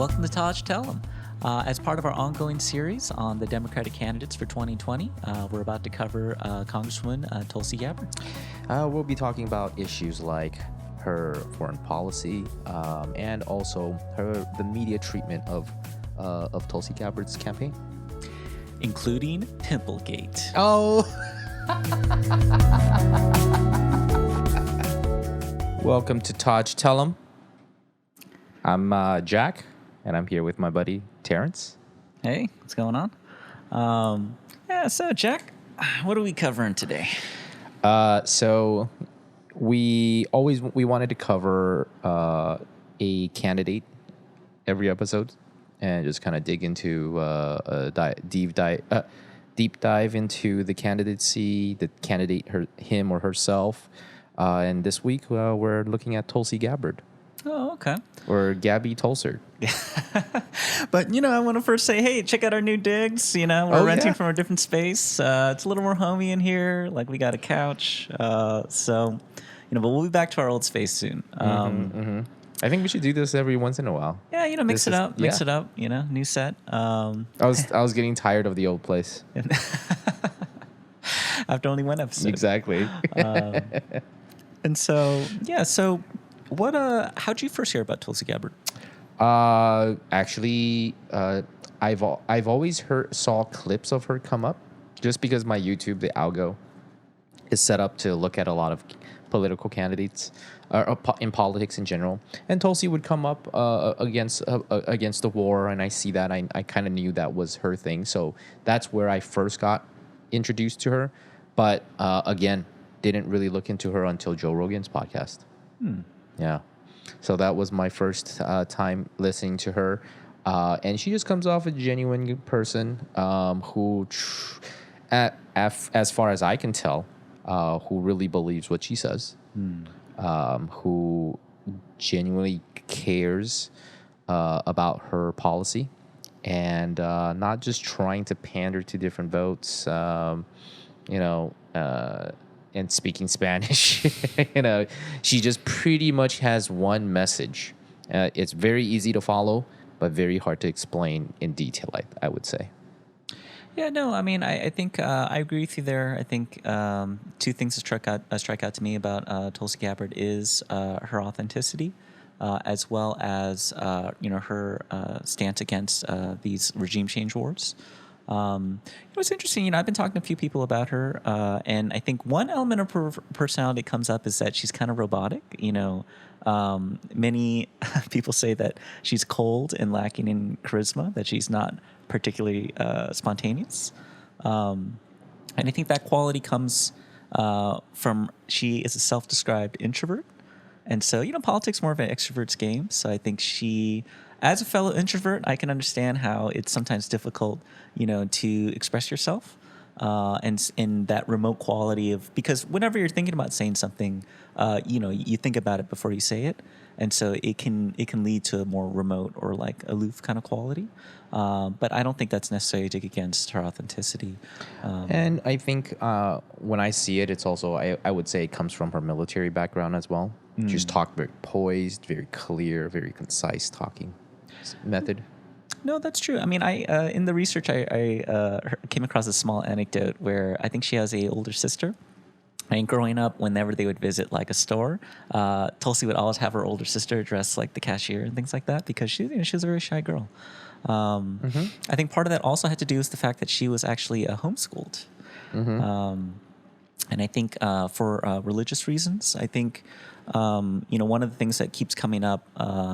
Welcome to Taj Tell 'em. As part of our ongoing series on the Democratic candidates for 2020, we're about to cover Congresswoman Tulsi Gabbard. We'll be talking about issues like her foreign policy and also the media treatment of Tulsi Gabbard's campaign, Including Pimplegate. Oh! Welcome to Taj Tell 'em. I'm Jack, and I'm here with my buddy Terrence. Hey, what's going on? So Jack, what are we covering today? So we wanted to cover a candidate every episode and just kind of dig into deep dive into the candidacy, the candidate, him or herself. And this week we're looking at Tulsi Gabbard. Oh, okay. Or Gabby Tulser. But, I want to first say, hey, check out our new digs. We're renting from a different space. It's a little more homey in here. Like, we got a couch. But we'll be back to our old space soon. I think we should do this every once in a while. Yeah, mix it up, new set. I was getting tired of the old place. After only one episode. Exactly. How'd you first hear about Tulsi Gabbard? Actually, I've always saw clips of her come up, just because my YouTube, the algo, is set up to look at a lot of political candidates in politics in general, and Tulsi would come up against the war, and I see that I kind of knew that was her thing, so that's where I first got introduced to her, but again, didn't really look into her until Joe Rogan's podcast. Yeah. So that was my first time listening to her. And she just comes off a genuine person who, as far as I can tell, who really believes what she says, who genuinely cares about her policy and not just trying to pander to different votes, and speaking Spanish. She just pretty much has one message. It's very easy to follow, but very hard to explain in detail, I would say. Yeah, no, I mean, I think I agree with you there. I think two things that strike out to me about Tulsi Gabbard is her authenticity, as well as her stance against these regime change wars. It was interesting. I've been talking to a few people about her, and I think one element of her personality that comes up is that she's kind of robotic. Many people say that she's cold and lacking in charisma, that she's not particularly spontaneous. And I think that quality comes from she is a self-described introvert. And so, politics is more of an extrovert's game. So I think she, as a fellow introvert, I can understand how it's sometimes difficult, to express yourself, and in that remote quality of, because whenever you're thinking about saying something, you think about it before you say it, and so it can lead to a more remote or like aloof kind of quality. But I don't think that's necessarily to against her authenticity. And I think when I see it, it's also I would say it comes from her military background as well. Just talk very poised, very clear, very concise talking method. No, that's true. I mean, I in the research, I came across a small anecdote where I think she has a older sister. And growing up, whenever they would visit like a store, Tulsi would always have her older sister dress like the cashier and things like that, because she was a very shy girl. I think part of that also had to do with the fact that she was actually homeschooled. And I think for religious reasons, I think one of the things that keeps coming up,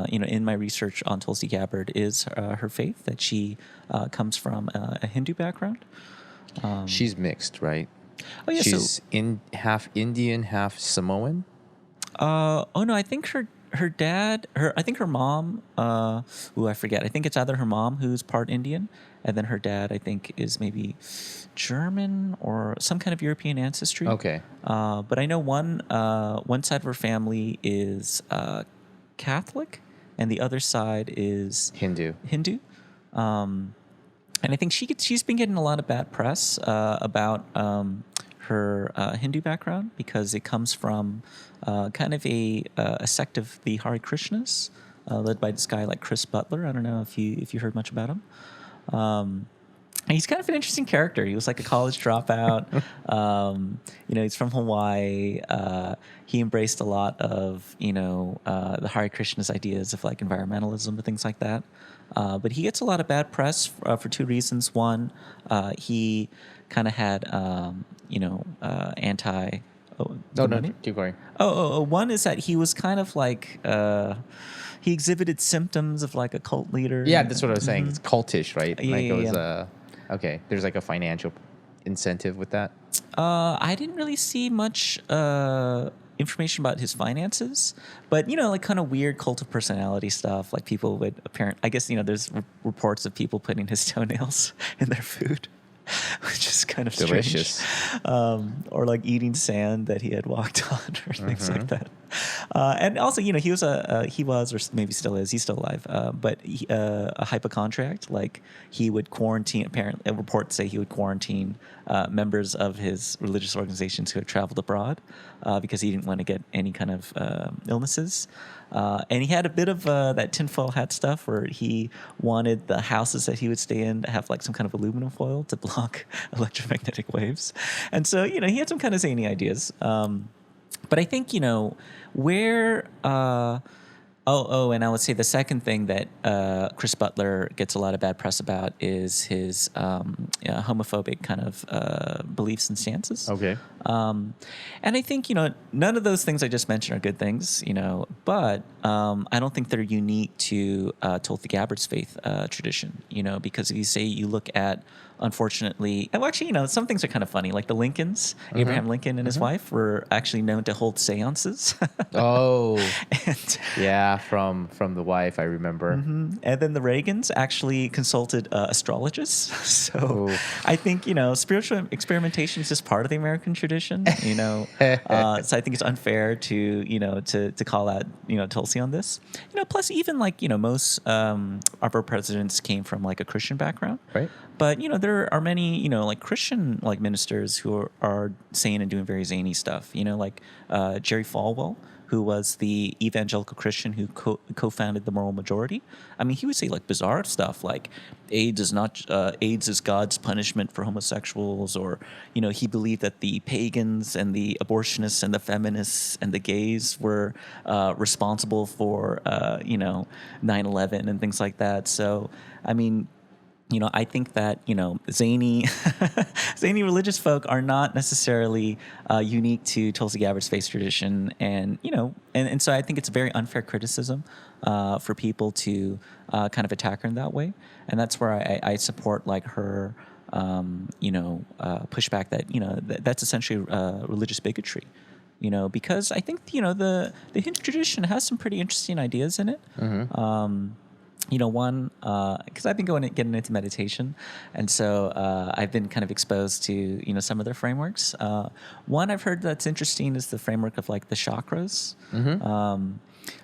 in my research on Tulsi Gabbard is her faith, that she comes from a Hindu background. She's mixed, right? Oh yeah, she's half Indian, half Samoan. No, I think her dad, I think her mom. I forget. I think it's either her mom who's part Indian, and then her dad, I think, is maybe German or some kind of European ancestry. Okay. But I know one side of her family is Catholic, and the other side is Hindu. And I think she's been getting a lot of bad press about her Hindu background, because it comes from kind of a sect of the Hare Krishnas, led by this guy like Chris Butler. I don't know if you heard much about him. And he's kind of an interesting character. He was like a college dropout. He's from Hawaii. He embraced a lot of, the Hare Krishna's ideas of like environmentalism and things like that. But he gets a lot of bad press for two reasons. One, he kind of had, anti. Oh, no, keep going. One is that he was kind of like he exhibited symptoms of like a cult leader. Yeah, that's what I was saying. It's cultish, right? Yeah, like yeah, it was okay. There's like a financial incentive with that. I didn't really see much information about his finances, but like kind of weird cult of personality stuff. Like people would I guess there's reports of people putting his toenails in their food. Which is kind of delicious. Strange. Or like eating sand that he had walked on or things like that. And also, he was or maybe still is, he's still alive, but a hypochondriac. Like he would quarantine, apparently reports say he would quarantine members of his religious organizations who had traveled abroad because he didn't want to get any kind of illnesses. And he had a bit of that tinfoil hat stuff where he wanted the houses that he would stay in to have like some kind of aluminum foil to block electromagnetic waves. And so, he had some kind of zany ideas. But I think, where... and I would say the second thing that Chris Butler gets a lot of bad press about is his homophobic kind of beliefs and stances. Okay. And I think, none of those things I just mentioned are good things, but I don't think they're unique to Tulsi Gabbard's faith tradition, because if you say you look at, unfortunately, some things are kind of funny, like the Lincolns, Abraham Lincoln and his wife were actually known to hold seances. Oh, and, yeah, from the wife, I remember. And then the Reagans actually consulted astrologists. So I think, spiritual experimentation is just part of the American tradition, so I think it's unfair to call out, Tulsi on this. Plus even like, most of our presidents came from like a Christian background. Right. But, there are many, like Christian like ministers who are saying and doing very zany stuff, like Jerry Falwell, who was the evangelical Christian who co-founded the Moral Majority. I mean, he would say like bizarre stuff like AIDS is God's punishment for homosexuals, or, he believed that the pagans and the abortionists and the feminists and the gays were responsible for, 9/11 and things like that. So, I mean, I think that, zany religious folk are not necessarily unique to Tulsi Gabbard's faith tradition. And, and so I think it's a very unfair criticism for people to kind of attack her in that way. And that's where I support like her, pushback that, that's essentially religious bigotry. Because I think, the Hindu tradition has some pretty interesting ideas in it. One, because I've been getting into meditation, and so I've been kind of exposed to, some of their frameworks. One I've heard that's interesting is the framework of like the chakras.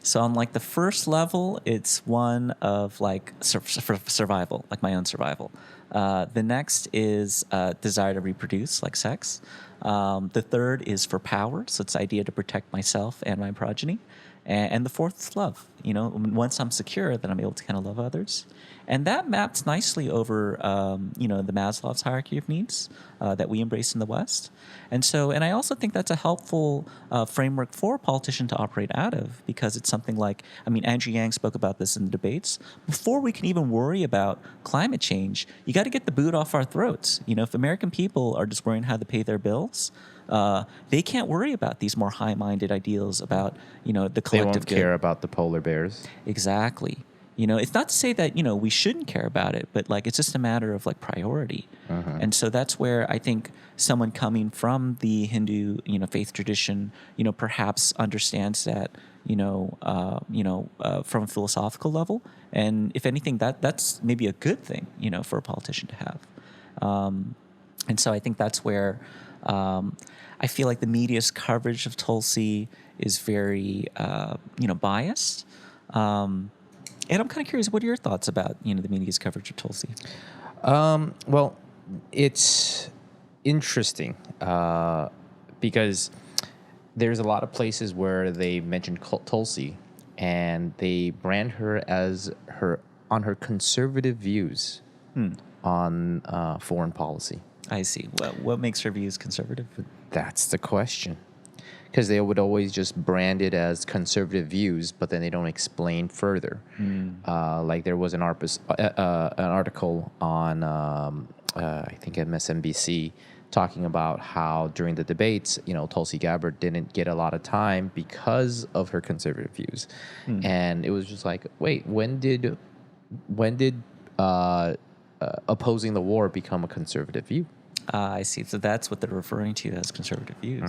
So on like the first level, it's one of like survival, like my own survival. The next is desire to reproduce, like sex. The third is for power, so it's the idea to protect myself and my progeny. And the fourth is love. Once I'm secure, then I'm able to kind of love others. And that maps nicely over, the Maslow's hierarchy of needs that we embrace in the West. And I also think that's a helpful framework for a politician to operate out of, because it's something like, Andrew Yang spoke about this in the debates. Before we can even worry about climate change, you got to get the boot off our throats. If American people are just worrying how to pay their bills, they can't worry about these more high-minded ideals about, the collective They won't good. care about the polar bears. Exactly. It's not to say that, we shouldn't care about it, but like it's just a matter of like priority. And so that's where I think someone coming from the Hindu, faith tradition, perhaps understands that, from a philosophical level. And if anything, that's maybe a good thing, for a politician to have. And so I think that's where I feel like the media's coverage of Tulsi is very, biased. And I'm kind of curious, what are your thoughts about, the media's coverage of Tulsi? Well, it's interesting because there's a lot of places where they mention Tulsi, and they brand her as her conservative views on foreign policy. I see. Well, what makes her views conservative? That's the question. Because they would always just brand it as conservative views, but then they don't explain further. Like there was an article on, I think MSNBC, talking about how during the debates, Tulsi Gabbard didn't get a lot of time because of her conservative views, and it was just like, wait, when did opposing the war become a conservative view? I see. So that's what they're referring to as conservative views.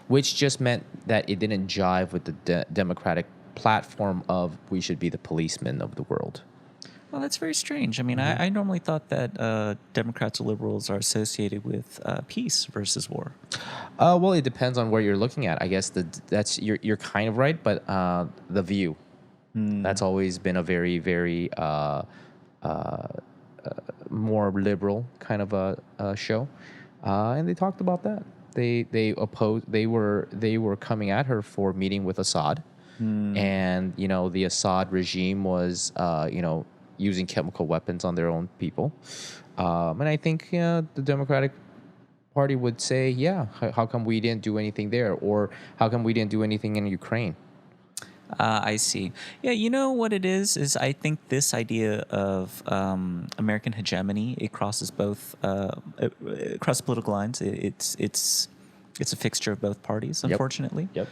Which just meant that it didn't jive with the Democratic platform of we should be the policemen of the world. Well, that's very strange. I mean, I normally thought that Democrats or liberals are associated with peace versus war. Well, it depends on where you're looking at. I guess that's you're kind of right, but The View, that's always been a very, very more liberal kind of a show, and they talked about that. They opposed. They were coming at her for meeting with Assad, and the Assad regime was using chemical weapons on their own people, and I think the Democratic Party would say, yeah, how come we didn't do anything there, or how come we didn't do anything in Ukraine? I see. Yeah, you know what it is I think this idea of American hegemony, it crosses both across political lines. It's a fixture of both parties, unfortunately. Yep.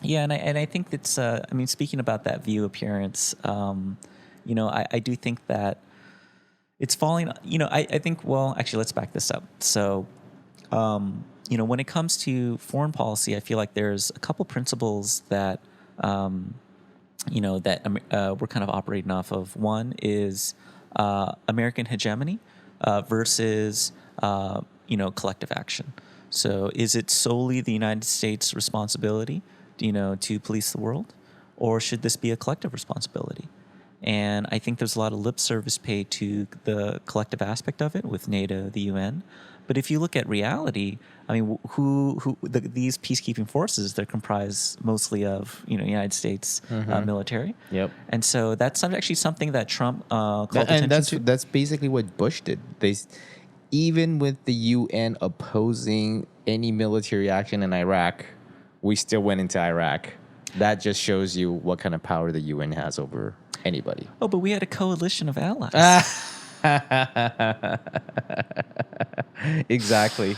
Yeah, and I think it's. I mean, speaking about that View appearance, I do think that it's falling. I think. Well, actually, let's back this up. So. When it comes to foreign policy, I feel like there's a couple principles that, we're kind of operating off of. One is American hegemony versus, collective action. So is it solely the United States' responsibility, to police the world, or should this be a collective responsibility? And I think there's a lot of lip service paid to the collective aspect of it with NATO, the UN. But if you look at reality, I mean, these peacekeeping forces, they're comprised mostly of, United States military. Yep. And so that's actually something that Trump called attention to. That's basically what Bush did. Even with the UN opposing any military action in Iraq, we still went into Iraq. That just shows you what kind of power the UN has over anybody. Oh, but we had a coalition of allies. Exactly.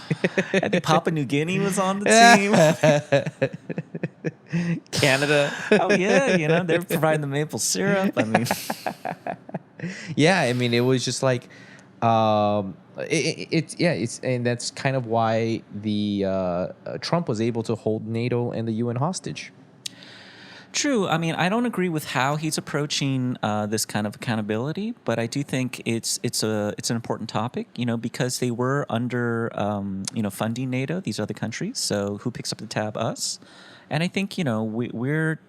I think Papua New Guinea was on the team. Canada. Oh yeah, they're providing the maple syrup. I mean, yeah. I mean, it was just like, it's and that's kind of why the Trump was able to hold NATO and the UN hostage. True. I mean, I don't agree with how he's approaching this kind of accountability, but I do think it's an important topic, because they were under funding NATO, these other countries. So who picks up the tab? Us. And I think we're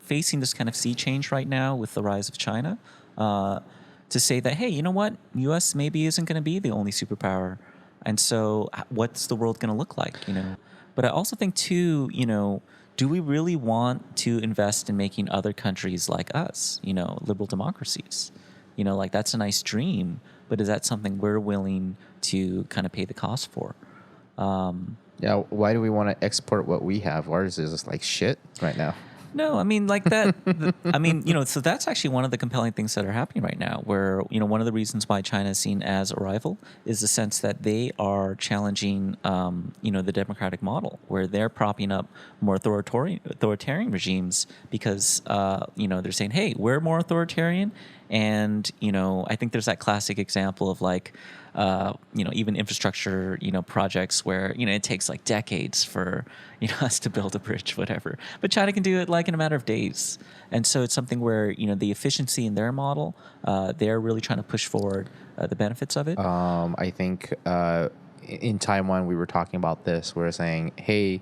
facing this kind of sea change right now with the rise of China, to say that, hey, you know what, U.S. maybe isn't going to be the only superpower, and so what's the world going to look like? But I also think too, do we really want to invest in making other countries like us, liberal democracies? Like that's a nice dream, but is that something we're willing to kind of pay the cost for? Yeah, why do we want to export what we have? Ours is just like shit right now. No, I mean, like that. So that's actually one of the compelling things that are happening right now, where, one of the reasons why China is seen as a rival is the sense that they are challenging, the democratic model, where they're propping up more authoritarian regimes because, they're saying, hey, we're more authoritarian. And, I think there's that classic example of like, even infrastructure, projects where, it takes like decades for, us to build a bridge, whatever. But China can do it like in a matter of days. And so it's something where, the efficiency in their model, they're really trying to push forward the benefits of it. I think in Taiwan, we were talking about this. We're saying, hey,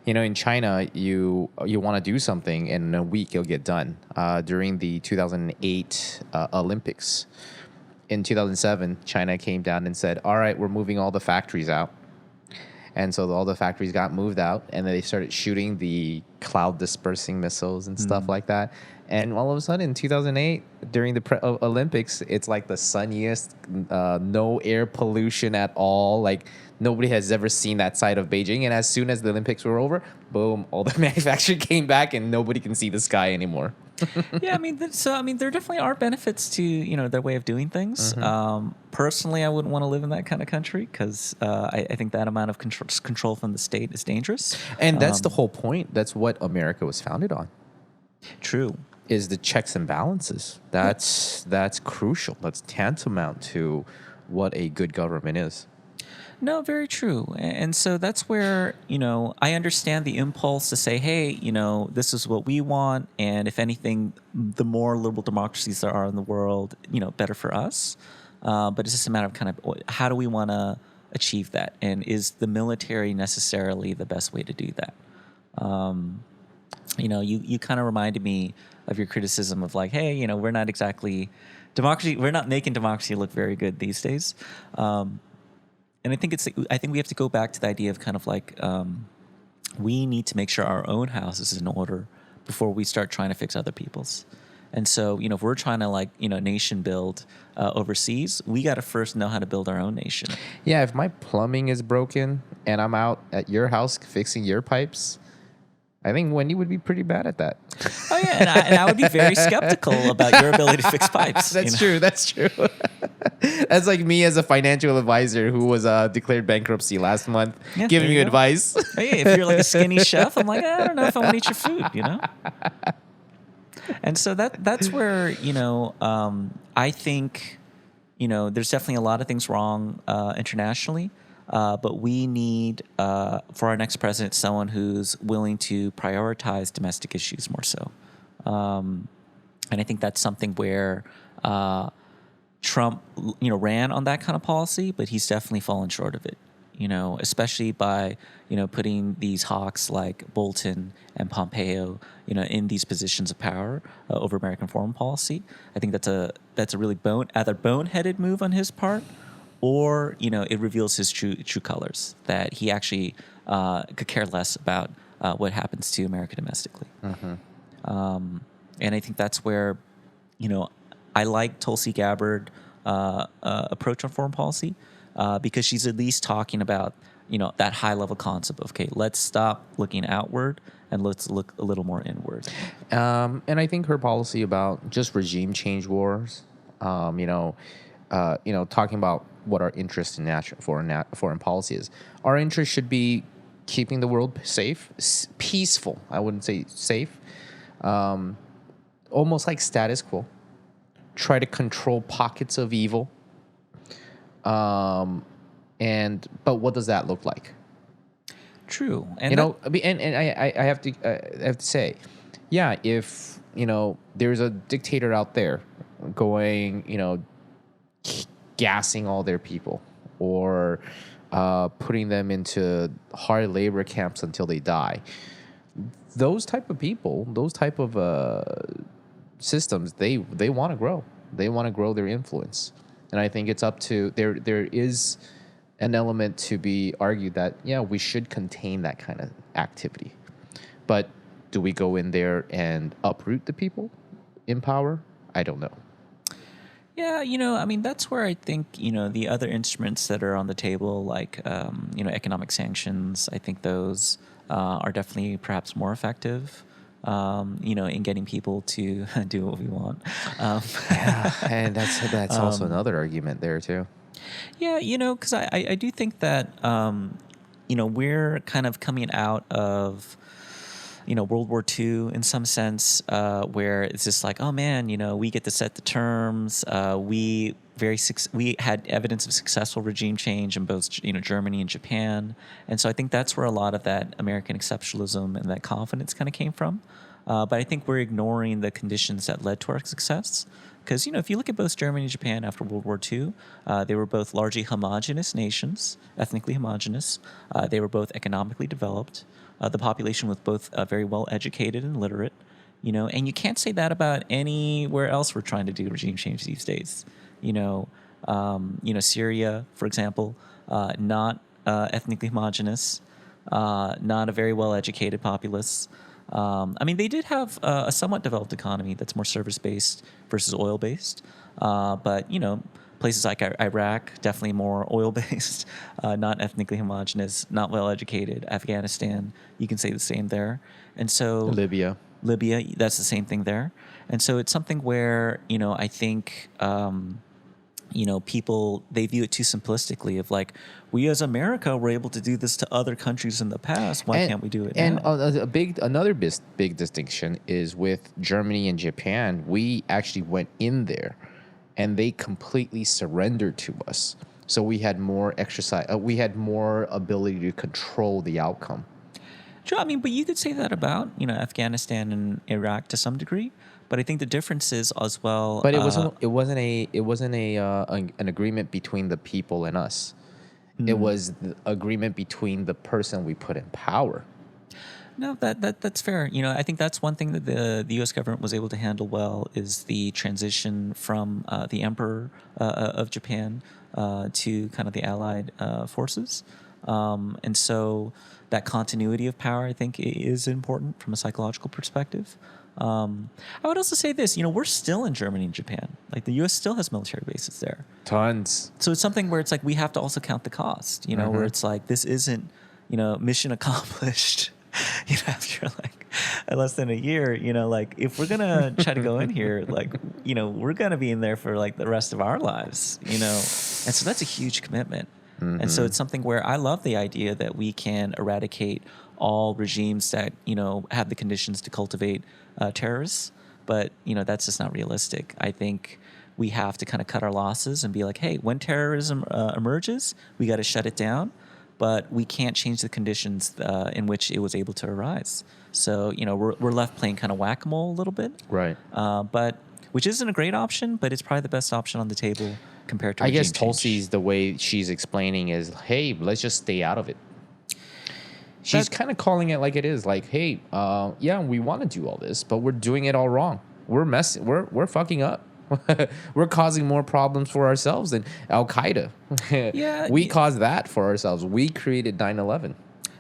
in China, you want to do something, and in a week it'll get done. During the 2008 Olympics, in 2007, China came down and said, all right, we're moving all the factories out. and so all the factories got moved out, and then they started shooting the cloud dispersing missiles and stuff like that. And all of a sudden, in 2008, during the Olympics, it's like the sunniest, no air pollution at all. Like nobody has ever seen that side of Beijing. And as soon as the Olympics were over, boom, all the manufacturing came back, and nobody can see the sky anymore. Yeah, I mean, there definitely are benefits to their way of doing things. Personally, I wouldn't want to live in that kind of country because I think that amount of control from the state is dangerous. And that's the whole point. That's what America was founded on. True. Is the checks and balances. That's crucial. That's tantamount to what a good government is. No, very true. And so that's where, I understand the impulse to say, hey, this is what we want. And if anything, the more liberal democracies there are in the world, better for us. But it's just a matter of kind of how do we want to achieve that? And is the military necessarily the best way to do that? You kind of reminded me of your criticism of like, hey, we're not exactly democracy. We're not making democracy look very good these days. And I think we have to go back to the idea of kind of like we need to make sure our own house is in order before we start trying to fix other people's. And so, if we're trying to nation build overseas, we got to first know how to build our own nation. Yeah, if my plumbing is broken and I'm out at your house fixing your pipes, I think Wendy would be pretty bad at that. Oh yeah, and I would be very skeptical about your ability to fix pipes. That's true. That's true. That's like me as a financial advisor who was declared bankruptcy last month, giving you advice. Hey, if you're like a skinny chef, I'm like, I don't know if I want to eat your food, And so that's where I think there's definitely a lot of things wrong internationally. But we need, for our next president, someone who's willing to prioritize domestic issues more so. And I think that's something where Trump, ran on that kind of policy, but he's definitely fallen short of it, especially by, putting these hawks like Bolton and Pompeo, in these positions of power over American foreign policy. I think that's a really either boneheaded move on his part, or it reveals his true colors, that he actually could care less about what happens to America domestically. And I think that's where I like Tulsi Gabbard approach on foreign policy because she's at least talking about that high level concept of okay, let's stop looking outward and let's look a little more inward. And I think her policy about just regime change wars, talking about what our interest in foreign policy is. Our interest should be keeping the world safe, peaceful. I wouldn't say safe. Almost like status quo. Try to control pockets of evil. But what does that look like? True. And I have to say, yeah, if there's a dictator out there going, gassing all their people or putting them into hard labor camps until they die. Those type of people, those type of systems, they want to grow. They want to grow their influence. And I think it's up to there is an element to be argued that, yeah, we should contain that kind of activity. But do we go in there and uproot the people in power? I don't know. Yeah, that's where I think, the other instruments that are on the table, like, economic sanctions, I think those are definitely perhaps more effective, in getting people to do what we want. Yeah, and that's also another argument there, too. Yeah, because I do think that, we're kind of coming out of World War II in some sense, where it's just like, oh man, we get to set the terms. We had evidence of successful regime change in both Germany and Japan, and so I think that's where a lot of that American exceptionalism and that confidence kind of came from. But I think we're ignoring the conditions that led to our success. Because, if you look at both Germany and Japan after World War II, they were both largely homogenous nations, ethnically homogenous. They were both economically developed. The population was both very well educated and literate, and you can't say that about anywhere else we're trying to do regime change these days. Syria, for example, not ethnically homogenous, not a very well educated populace. I mean, they did have a somewhat developed economy that's more service based versus oil based, but places like Iraq, definitely more oil based, not ethnically homogenous, not well educated. Afghanistan, you can say the same there. And so Libya, that's the same thing there. And so it's something where, I think, people, they view it too simplistically of like, we as America were able to do this to other countries in the past. Why can't we do it and now? another big distinction is with Germany and Japan. We actually went in there, and they completely surrendered to us. So we had more exercise. We had more ability to control the outcome. Sure, I mean, but you could say that about, Afghanistan and Iraq to some degree. But I think the difference is as well. But it wasn't an agreement between the people and us. It was the agreement between the person we put in power. No, that's fair. I think that's one thing that the U.S. government was able to handle well is the transition from the emperor of Japan to kind of the allied forces. And so that continuity of power, I think, is important from a psychological perspective. I would also say this, we're still in Germany and Japan. Like the U.S. still has military bases there. Tons. So it's something where it's like we have to also count the cost, where it's like this isn't, mission accomplished, after like less than a year, like if we're going to try to go in here, like, we're going to be in there for like the rest of our lives, And so that's a huge commitment. And so it's something where I love the idea that we can eradicate all regimes that, have the conditions to cultivate terrorists. But, that's just not realistic. I think we have to kind of cut our losses and be like, hey, when terrorism emerges, we got to shut it down. But we can't change the conditions in which it was able to arise. So, we're left playing kind of whack-a-mole a little bit. Right. But which isn't a great option, but it's probably the best option on the table compared to I guess regime change. Tulsi's, the way she's explaining is, hey, let's just stay out of it. She's kind of calling it like it is. Like, hey, yeah, we want to do all this, but we're doing it all wrong. We're messing. We're fucking up. We're causing more problems for ourselves than Al Qaeda. Yeah, we caused that for ourselves. We created 9/11.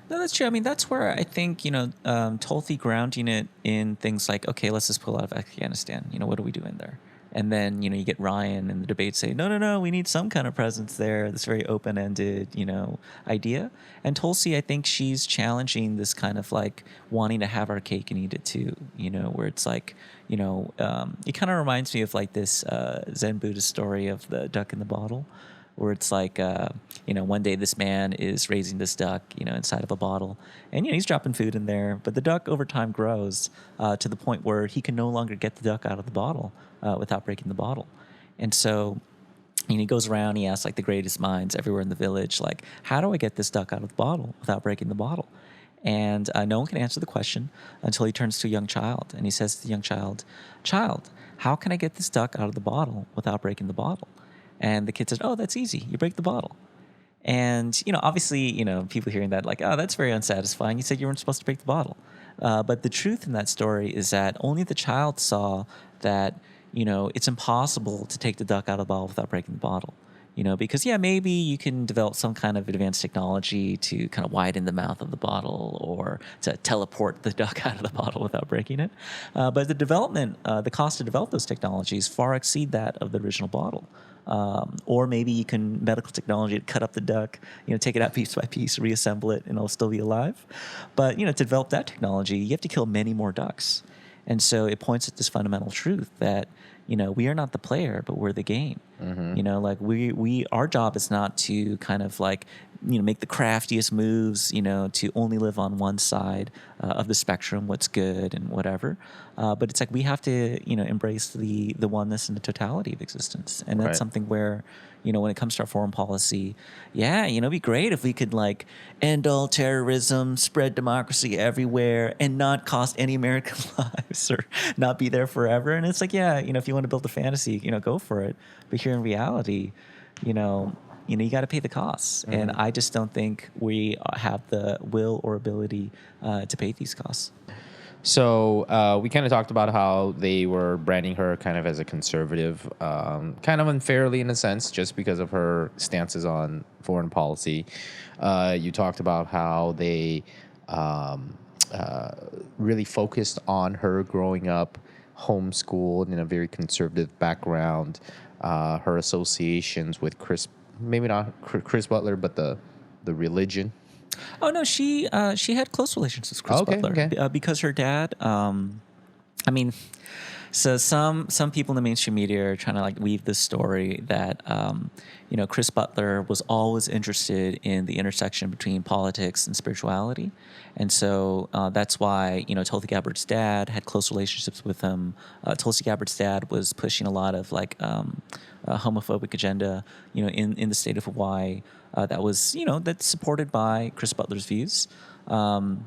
No, that's true. I mean, that's where I think, Tulsi grounding it in things like, okay, let's just pull out of Afghanistan. What are we doing there? And then, you get Ryan in the debate say, no, we need some kind of presence there. This very open-ended, idea. And Tulsi, I think she's challenging this kind of like wanting to have our cake and eat it too, where it's like, it kind of reminds me of like this Zen Buddhist story of the duck in the bottle, where it's like, one day this man is raising this duck, inside of a bottle. And, he's dropping food in there. But the duck over time grows to the point where he can no longer get the duck out of the bottle without breaking the bottle. And so he goes around, he asks like the greatest minds everywhere in the village, like, how do I get this duck out of the bottle without breaking the bottle? And no one can answer the question until he turns to a young child. And he says to the young child, how can I get this duck out of the bottle without breaking the bottle? And the kid says, oh, that's easy. You break the bottle. And, obviously, people hearing that like, oh, that's very unsatisfying. You said you weren't supposed to break the bottle. But the truth in that story is that only the child saw that, it's impossible to take the duck out of the bottle without breaking the bottle. Because, maybe you can develop some kind of advanced technology to kind of widen the mouth of the bottle or to teleport the duck out of the bottle without breaking it. But the cost to develop those technologies far exceed that of the original bottle. Or maybe you can medical technology to cut up the duck, take it out piece by piece, reassemble it, and it'll still be alive. But, to develop that technology, you have to kill many more ducks. And so it points at this fundamental truth that, we are not the player, but we're the game. Like our job is not to kind of like, make the craftiest moves, to only live on one side of the spectrum, what's good and whatever. But it's like we have to, embrace the oneness and the totality of existence. And that's something where, when it comes to our foreign policy, it'd be great if we could like end all terrorism, spread democracy everywhere, and not cost any American lives or not be there forever. And it's like, if you want to build a fantasy, go for it. But here in reality, you got to pay the costs. Mm-hmm. And I just don't think we have the will or ability to pay these costs. So we kind of talked about how they were branding her kind of as a conservative, kind of unfairly in a sense, just because of her stances on foreign policy. You talked about how they really focused on her growing up homeschooled in a very conservative background, her associations with maybe not Chris Butler, but the religion. Oh no, she had close relations with Chris Okay, Butler okay. Because her dad. I mean, so some people in the mainstream media are trying to like weave this story that Chris Butler was always interested in the intersection between politics and spirituality, and so that's why Tulsi Gabbard's dad had close relationships with him. Tulsi Gabbard's dad was pushing a lot of like a homophobic agenda, in the state of Hawaii. That was, that's supported by Chris Butler's views. And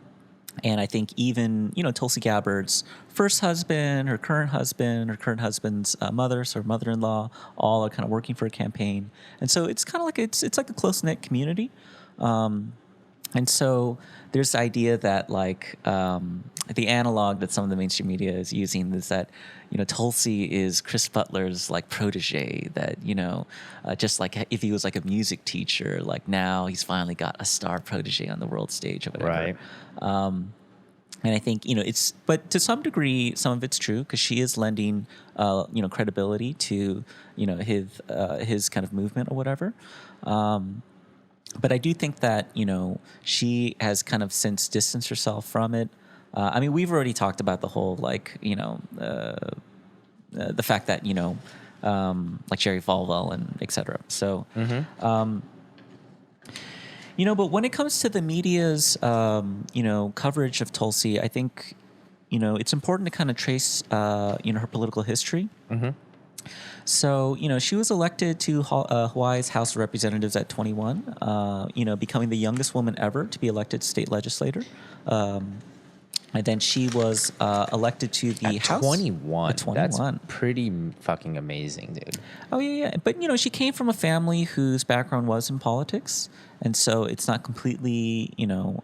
I think even, Tulsi Gabbard's first husband, her current husband's mother, so her mother-in-law, all are kind of working for a campaign. And so it's kind of like, it's like a close-knit community. And so there's the idea that like the analog that some of the mainstream media is using is that Tulsi is Chris Butler's like protege. That just like if he was like a music teacher, like now he's finally got a star protege on the world stage or whatever. Right. And I think but to some degree, some of it's true because she is lending credibility to his kind of movement or whatever. But I do think that, she has kind of since distanced herself from it. I mean, we've already talked about the whole, like, the fact that, like Jerry Falwell and et cetera. So, but when it comes to the media's, coverage of Tulsi, I think, it's important to kind of trace, her political history. Mm-hmm. So, she was elected to Hawaii's House of Representatives at 21, becoming the youngest woman ever to be elected state legislator. And then she was elected to the House. 21. At 21. That's pretty fucking amazing, dude. Oh, yeah. But, she came from a family whose background was in politics. And so it's not completely,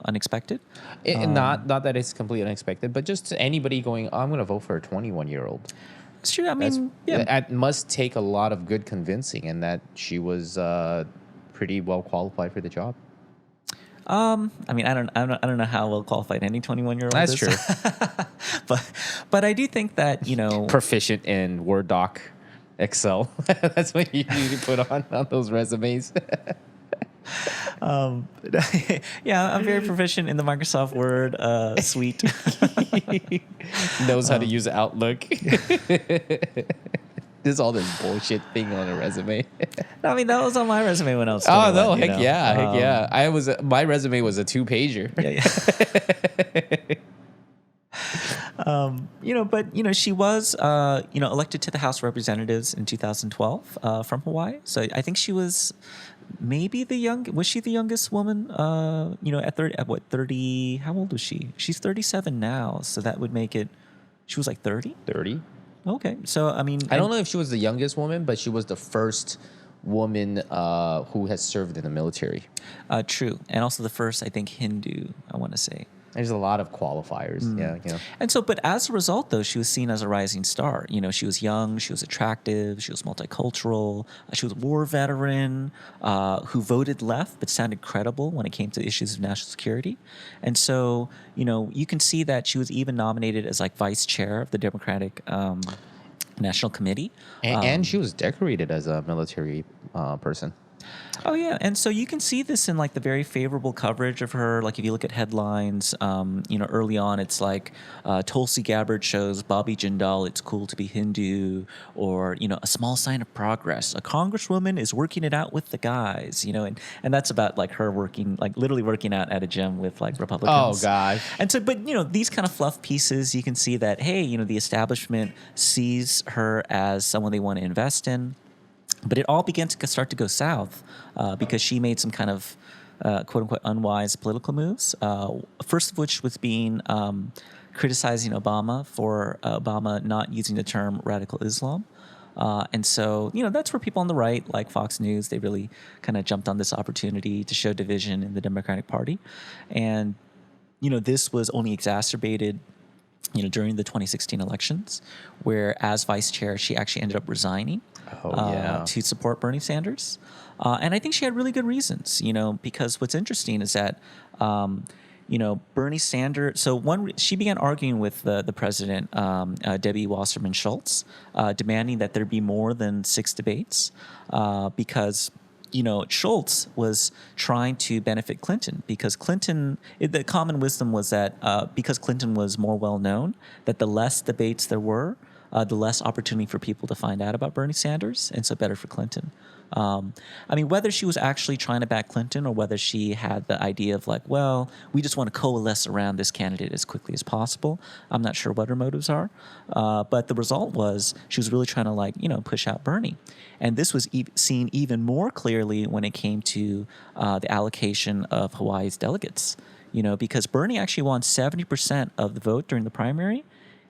unexpected. Not that it's completely unexpected, but just anybody going, I'm going to vote for a 21-year-old. It's true. I mean, yeah. It must take a lot of good convincing, and that she was pretty well qualified for the job. I mean, I don't know how well qualified any 21-year-old That's is. true. but I do think that proficient in Word doc, Excel. That's what you need to put on those resumes. Yeah, I'm very proficient in the Microsoft Word suite. Knows how to use Outlook. There's all this bullshit thing on a resume. I mean, that was on my resume when I was 21. 21. Oh no, heck yeah. My resume was a 2-pager. But she was elected to the House of Representatives in 2012 from Hawaii. So I think she was maybe was she the youngest woman at 30, how old was she? She's 37 now, so that would make it, she was like 30. Okay, so I mean, I don't know if she was the youngest woman, but she was the first woman who has served in the military. True, and also the first, I think, Hindu, I want to say. There's a lot of qualifiers. Yeah. And so, but as a result, though, she was seen as a rising star. She was young, she was attractive, she was multicultural, she was a war veteran who voted left but sounded credible when it came to issues of national security. And so, you can see that she was even nominated as like vice chair of the Democratic National Committee. And she was decorated as a military person. Oh, yeah. And so you can see this in like the very favorable coverage of her. Like if you look at headlines, early on, it's like Tulsi Gabbard shows Bobby Jindal it's cool to be Hindu, or, a small sign of progress. A congresswoman is working it out with the guys, and that's about like her literally working out at a gym with like Republicans. Oh, God. And so, but, these kind of fluff pieces, you can see that, hey, the establishment sees her as someone they want to invest in. But it all began to start to go south because she made some kind of quote-unquote unwise political moves, first of which was being criticizing Obama for Obama not using the term radical Islam. And so, that's where people on the right, like Fox News, they really kind of jumped on this opportunity to show division in the Democratic Party. And, this was only exacerbated during the 2016 elections, where as vice chair, she actually ended up resigning to support Bernie Sanders. And I think she had really good reasons, because what's interesting is that, Bernie Sanders. So she began arguing with the president, Debbie Wasserman Schultz, demanding that there be more than 6 debates, because Schultz was trying to benefit Clinton because the common wisdom was that because Clinton was more well known, that the less debates there were, the less opportunity for people to find out about Bernie Sanders, and so better for Clinton. Whether she was actually trying to back Clinton or whether she had the idea of like, well, we just want to coalesce around this candidate as quickly as possible, I'm not sure what her motives are. But the result was she was really trying to push out Bernie. And this was seen even more clearly when it came to the allocation of Hawaii's delegates, because Bernie actually won 70% of the vote during the primary.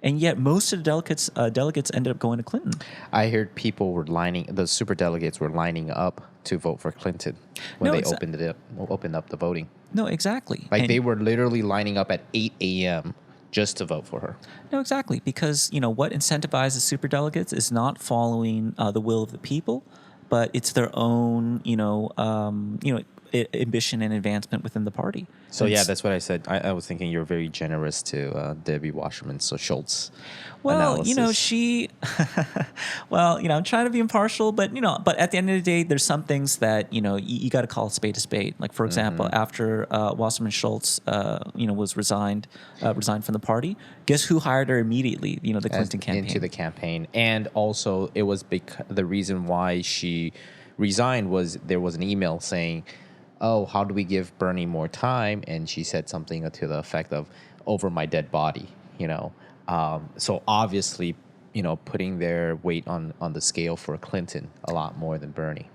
And yet most of the delegates ended up going to Clinton. I heard people were the super delegates were lining up to vote for Clinton when they opened up the voting. No, exactly. They were literally lining up at 8 a.m. just to vote for her. No, exactly. Because, what incentivizes super delegates is not following the will of the people, but it's their own, ambition and advancement within the party. So that's what I said. I was thinking you're very generous to Debbie Wasserman Schultz. Well, analysis. she. Well, I'm trying to be impartial, but at the end of the day, there's some things that you got to call a spade a spade. Like for example, after Wasserman Schultz, was resigned from the party. Guess who hired her immediately? The Clinton campaign. Into the campaign, and also it was the reason why she resigned was there was an email saying, oh, how do we give Bernie more time? And she said something to the effect of, over my dead body, So obviously, putting their weight on the scale for Clinton a lot more than Bernie.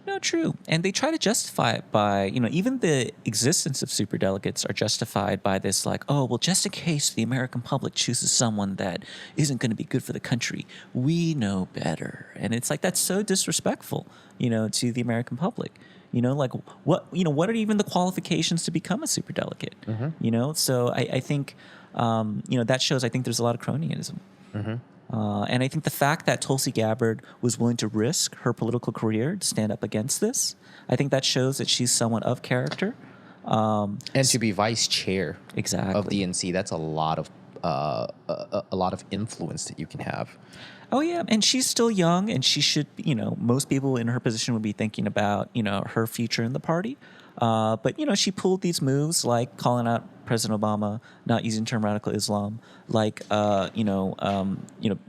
No, true. And they try to justify it by, even the existence of superdelegates are justified by this like, oh, well, just in case the American public chooses someone that isn't going to be good for the country, we know better. And it's like, that's so disrespectful, to the American public. What are even the qualifications to become a superdelegate? Mm-hmm. So I think, that shows, I think there's a lot of cronyism. Mm-hmm. And I think the fact that Tulsi Gabbard was willing to risk her political career to stand up against this, I think that shows that she's someone of character. And to be vice chair of DNC, that's a lot of influence that you can have. Oh, yeah. And she's still young, and she should, most people in her position would be thinking about, her future in the party. But, she pulled these moves like calling out President Obama, not using the term radical Islam, like,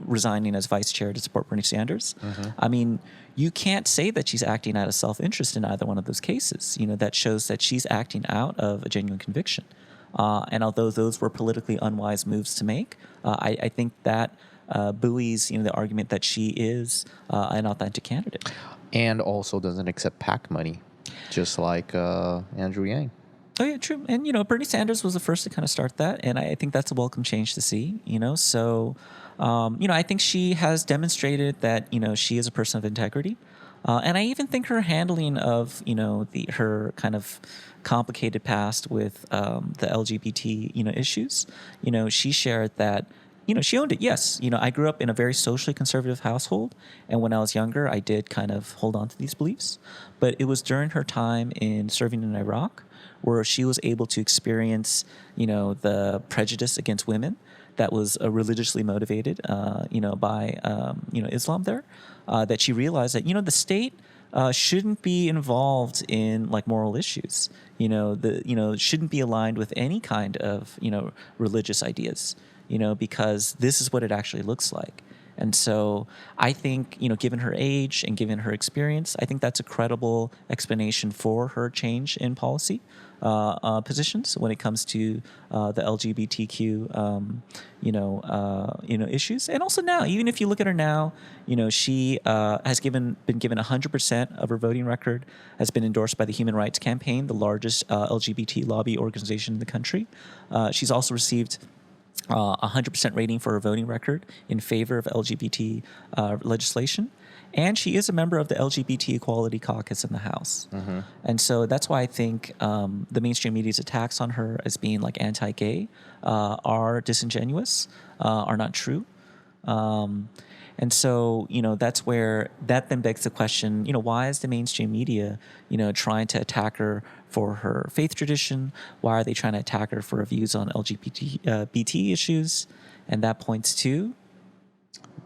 resigning as vice chair to support Bernie Sanders. Mm-hmm. You can't say that she's acting out of self-interest in either one of those cases. That shows that she's acting out of a genuine conviction. And although those were politically unwise moves to make, I think that buoys, the argument that she is an authentic candidate. And also doesn't accept PAC money, just like Andrew Yang. Oh, yeah, true. And, Bernie Sanders was the first to kind of start that. And I think that's a welcome change to see, So, I think she has demonstrated that, she is a person of integrity. And I even think her handling of, her kind of complicated past with the LGBT, issues, she shared that, she owned it. Yes. I grew up in a very socially conservative household. And when I was younger, I did kind of hold on to these beliefs. But it was during her time in serving in Iraq where she was able to experience, the prejudice against women that was religiously motivated, by, Islam there, that she realized that, the state shouldn't be involved in like moral issues, shouldn't be aligned with any kind of, religious ideas, because this is what it actually looks like. And so I think, given her age and given her experience, I think that's a credible explanation for her change in policy positions when it comes to the LGBTQ, issues. And also now, even if you look at her now, she has been given 100% of her voting record has been endorsed by the Human Rights Campaign, the largest LGBT lobby organization in the country. She's also received 100% rating for her voting record in favor of LGBT legislation. And she is a member of the LGBT Equality Caucus in the House. And so that's why I think the mainstream media's attacks on her as being like anti-gay are disingenuous, are not true. And so, that's where that then begs the question, why is the mainstream media, trying to attack her for her faith tradition? Why are they trying to attack her for her views on LGBT issues? And that points to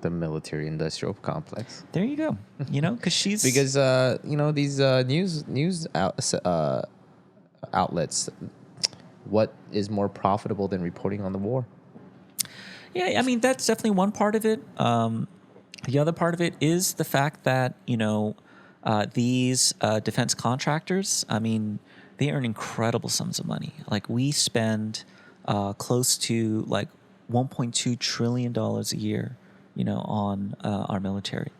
the military-industrial complex. There you go. Because she's Because these news outlets, what is more profitable than reporting on the war? Yeah, I mean that's definitely one part of it. The other part of it is the fact that these defense contractors, I mean, they earn incredible sums of money. Like we spend close to like $1.2 trillion a year, on our military.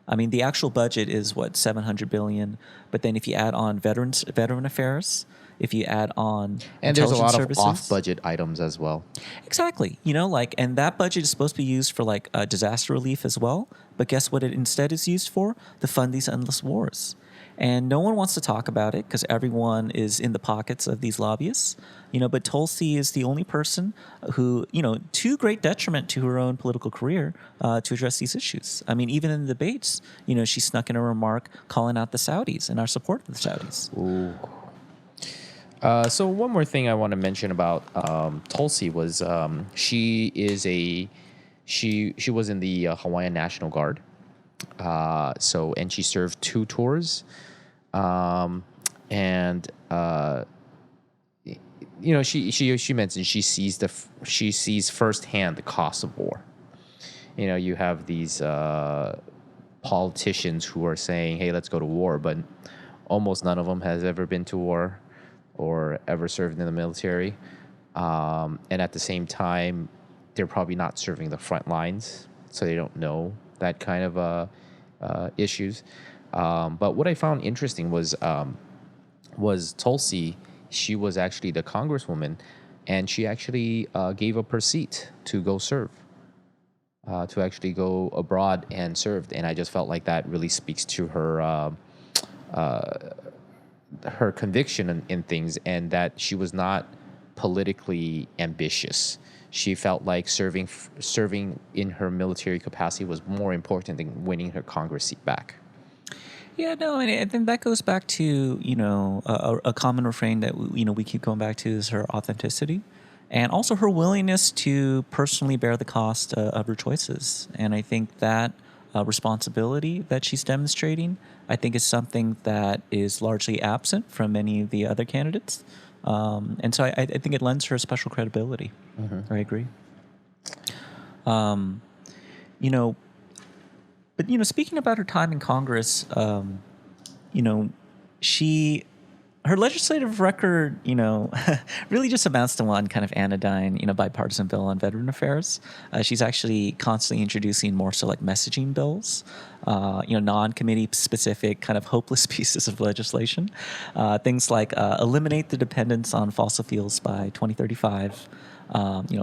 I mean, the actual budget is what, $700 billion, but then if you add on veteran affairs, if you add on and there's a lot services, of off-budget items as well. Exactly, and that budget is supposed to be used for like disaster relief as well. But guess what? It instead is used for to fund these endless wars. And no one wants to talk about it because everyone is in the pockets of these lobbyists. But Tulsi is the only person who, to great detriment to her own political career, to address these issues. I mean, even in the debates, she snuck in a remark calling out the Saudis and our support for the Saudis. Ooh. So one more thing I want to mention about Tulsi was she was in the Hawaiian National Guard. And she served 2 tours. She mentioned she sees firsthand the cost of war. You have these politicians who are saying, "Hey, let's go to war," but almost none of them has ever been to war or ever served in the military. And at the same time, they're probably not serving the front lines, so they don't know that kind of issues. But what I found interesting was Tulsi. She was actually the Congresswoman, and she actually gave up her seat to go serve, to actually go abroad and served. And I just felt like that really speaks to her her conviction in things, and that she was not politically ambitious. She felt like serving in her military capacity was more important than winning her Congress seat back. Yeah, no, and I think that goes back to a common refrain that we keep going back to is her authenticity, and also her willingness to personally bear the cost of her choices. And I think that responsibility that she's demonstrating, I think, is something that is largely absent from many of the other candidates. And so I think it lends her a special credibility. Mm-hmm. I agree. But speaking about her time in Congress, her legislative record, really just amounts to one kind of anodyne, bipartisan bill on veteran affairs. She's actually constantly introducing more so like messaging bills, non-committee specific kind of hopeless pieces of legislation. Things like eliminate the dependence on fossil fuels by 2035,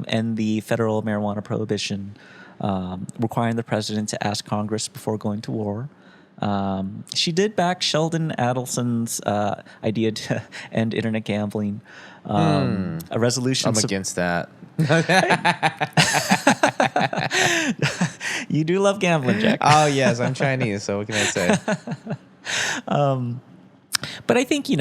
end the federal marijuana prohibition, requiring the president to ask Congress before going to war. She did back Sheldon Adelson's idea to end internet gambling. A resolution. I'm against that. You do love gambling, Jack. Oh yes, I'm Chinese, so what can I say? But I think these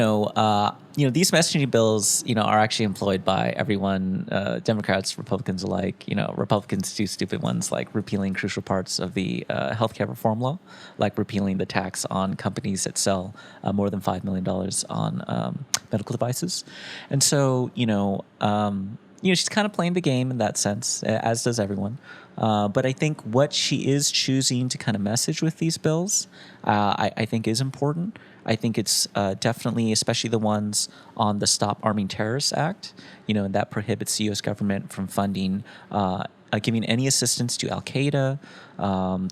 messaging bills are actually employed by everyone, Democrats, Republicans alike. Republicans do stupid ones like repealing crucial parts of the healthcare reform law, like repealing the tax on companies that sell more than $5 million on medical devices. And so she's kind of playing the game in that sense, as does everyone. But I think what she is choosing to kind of message with these bills, I think is important. I think it's definitely, especially the ones on the Stop Arming Terrorists Act, and that prohibits the U.S. government from funding, giving any assistance to Al-Qaeda,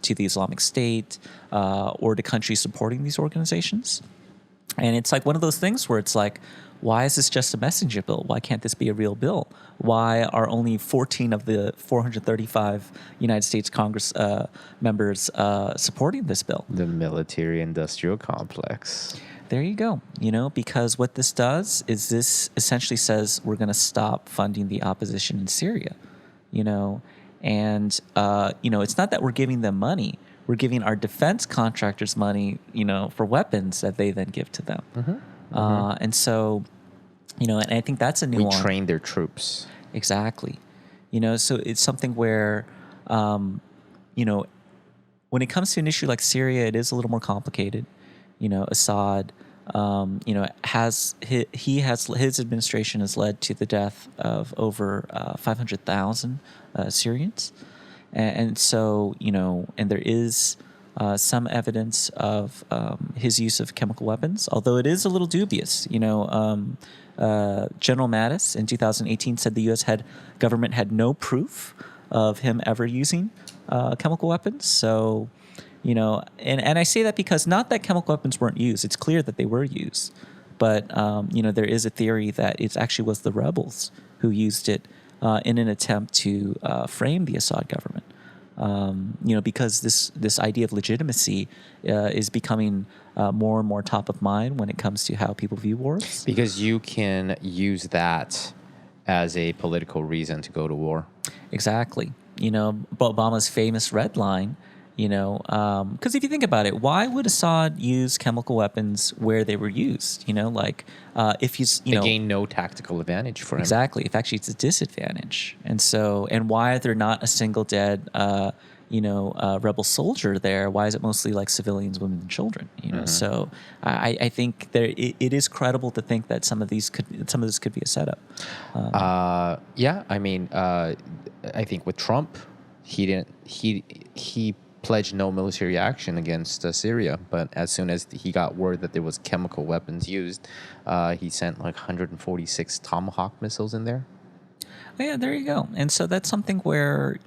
to the Islamic State, or to countries supporting these organizations. And it's like one of those things where it's like, why is this just a messenger bill? Why can't this be a real bill? Why are only 14 of the 435 United States Congress members supporting this bill? The military-industrial complex. There you go. Because what this does is this essentially says we're going to stop funding the opposition in Syria, and it's not that we're giving them money. We're giving our defense contractors money, for weapons that they then give to them. And so, and I think that's a nuance. We train their troops. Exactly. So it's something where, when it comes to an issue like Syria, it is a little more complicated. Assad, his administration has led to the death of over 500,000 Syrians. And so, and there is some evidence of his use of chemical weapons, although it is a little dubious. General Mattis in 2018 said the U.S. government had no proof of him ever using chemical weapons. So, and I say that because not that chemical weapons weren't used. It's clear that they were used. But, there is a theory that it actually was the rebels who used it in an attempt to frame the Assad government. Because this idea of legitimacy is becoming more and more top of mind when it comes to how people view wars. Because you can use that as a political reason to go to war. Exactly. Obama's famous red line, because if you think about it, why would Assad use chemical weapons where they were used? If he's, they gain no tactical advantage for him. Exactly. If actually it's a disadvantage. And so, and why are there not a single dead, rebel soldier there? Why is it mostly like civilians, women, and children? So I think it is credible to think that some of this could be a setup. Yeah. I mean, I think with Trump, he pledged no military action against Syria, but as soon as he got word that there was chemical weapons used, he sent like 146 Tomahawk missiles in there. Yeah, there you go. And so that's something where,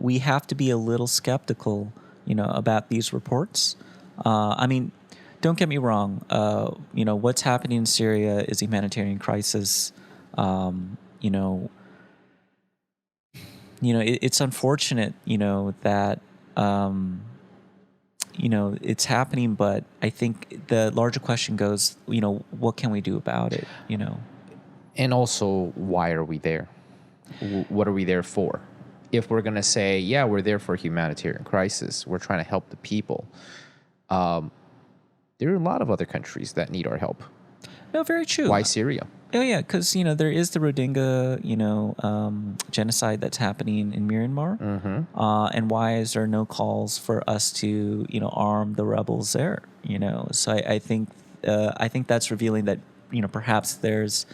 we have to be a little skeptical, about these reports. I mean, don't get me wrong. What's happening in Syria is a humanitarian crisis. It's unfortunate, that, it's happening, but I think the larger question goes, what can we do about it, And also, why are we there? What are we there for? If we're going to say, yeah, we're there for a humanitarian crisis, we're trying to help the people, there are a lot of other countries that need our help. No, very true. Why Syria? Oh, yeah, because, there is the Rohingya, genocide that's happening in Myanmar. And why is there no calls for us to, arm the rebels there, So I think that's revealing that, perhaps there's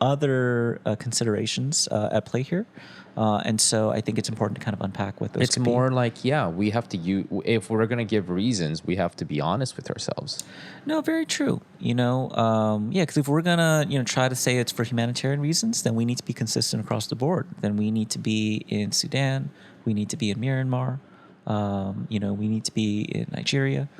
other considerations at play here. And so I think it's important to kind of unpack what those It's could more be. like, yeah, we have to if we're going to give reasons, we have to be honest with ourselves. No, very true. Because if we're gonna, try to say it's for humanitarian reasons, then we need to be consistent across the board. Then we need to be in Sudan, we need to be in Myanmar, we need to be in Nigeria.